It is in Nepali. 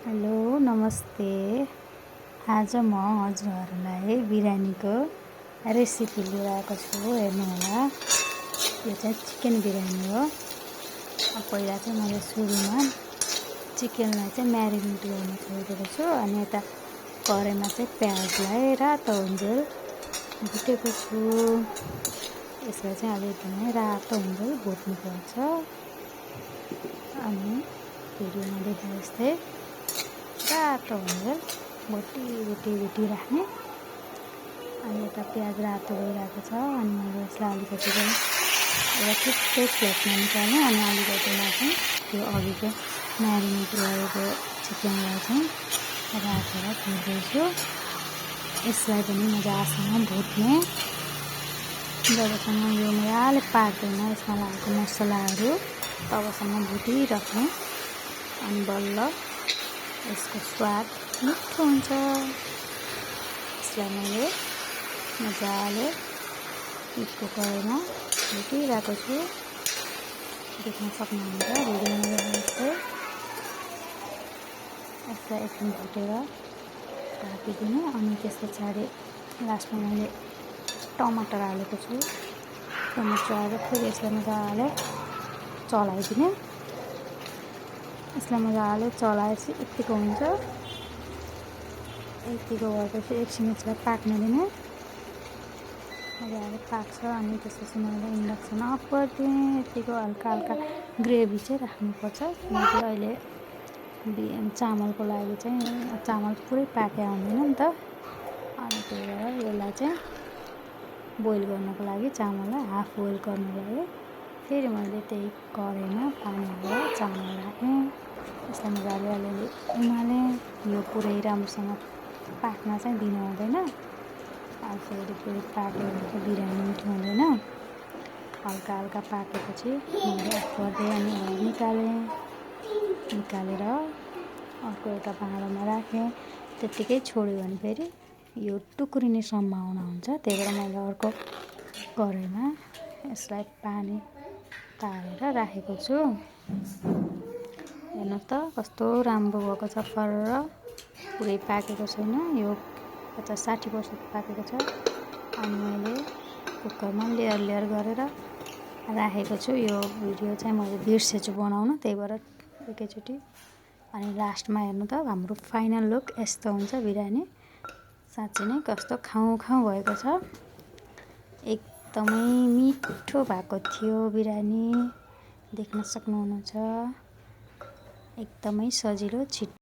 हेलो नमस्ते। आज म हजुरहरूलाई बिरयानीको रेसिपी लिएर आएको छु। हेर्नु होला, यो चाहिँ चिकन बिरयानी हो। पहिला चाहिँ मैले सुरुमा चिकनलाई चाहिँ म्यारिनेट गर्न छोडेको छु। अनि यता कराईमा चाहिँ प्याजलाई रातो हुन्जेल भुटेको छु। यसलाई चाहिँ अब एकदमै रातो हुन्जेल भुट्नुपर्छ। अनि भिडियोमा देखाए जस्तै रातो हुन्जेल भुटिराख्ने। अनि यता प्याज रातो भइरहेको छ। अनि मैले यसलाई अलिकति चाहिँ एउटा छुट्टै प्लेटमा निकाल्ने। अनि अलिकतिमा चाहिँ त्यो अघिको म्यारिनेट गरेको चिकनलाई चाहिँ राखेर भुट्दैछु। यसलाई पनि मजासँग भुट्ने, जबसम्म यो मजाले पाक्दैन यसमा लागेको मसलाहरू तबसम्म भुटिराख्ने। अनि बल्ल यसको स्वाद मिठो हुन्छ। यसलाई मैले मजाले पिठको कराईमा भुटिरहेको छु। देख्न सक्नुहुन्छ भिडियोमा जस्तै। यसलाई एकछिन भुटेर ढाकिदिने। अनि त्यस पछाडि लास्टमा मैले टमाटर हालेको छु। टमाटर हालेर फेरि यसलाई मजाले चलाइदिने। यसलाई मजाले चलाएपछि यत्तिको हुन्छ। यत्तिको भएपछि एकछिन यसलाई पाक्न दिने। मजाले पाक्छ। अनि त्यसपछि मैले इन्डक्सन अफ गरिदिएँ। यत्तिको हल्का हल्का ग्रेभी चाहिँ राख्नुपर्छ। किनकि अहिले चामलको लागि चाहिँ चामल पुरै पाके हुँदैन नि त। अनि त्यही भएर यसलाई चाहिँ बोइल गर्नको लागि चामललाई हाफ बोइल गर्नको लागि फेरि मैले त्यही कराईमा पानी हालेर चामल राखेँ। यसलाई मजाले अलिअलि उमालेँ। यो पुरै राम्रोसँग पाक्न चाहिँ दिनु हुँदैन। फेरि पुरै पाक्यो भने चाहिँ बिरयानी मिठो हुँदैन। हल्का हल्का पाकेपछि मैले अफ गर्दै अनि निकालेर अर्को एउटा भाँडामा राखेँ। त्यत्तिकै छोड्यो भने फेरि यो टुक्रिने सम्भावना हुन्छ। त्यही भएर मैले अर्को कराईमा यसलाई पानी तारेर राखेको छु। हेर्नुहोस् त कस्तो राम्रो भएको छ। फर्र पुरै पाकेको छैन, यो 50-60% पाकेको छ। अनि मैले कुकरमा लेयर गरेर राखेको छु। यो भिडियो चाहिँ मैले बिर्सेछु बनाउन, त्यही भएर एकैचोटि। अनि लास्टमा हेर्नु त हाम्रो फाइनल लुक यस्तो हुन्छ बिरयानी। साँच्चै नै कस्तो खाउँ भएको छ। एकदमै मिठो भएको थियो बिरयानी। देख्न सक्नुहुन्छ। एकदमै सजिलो छिटो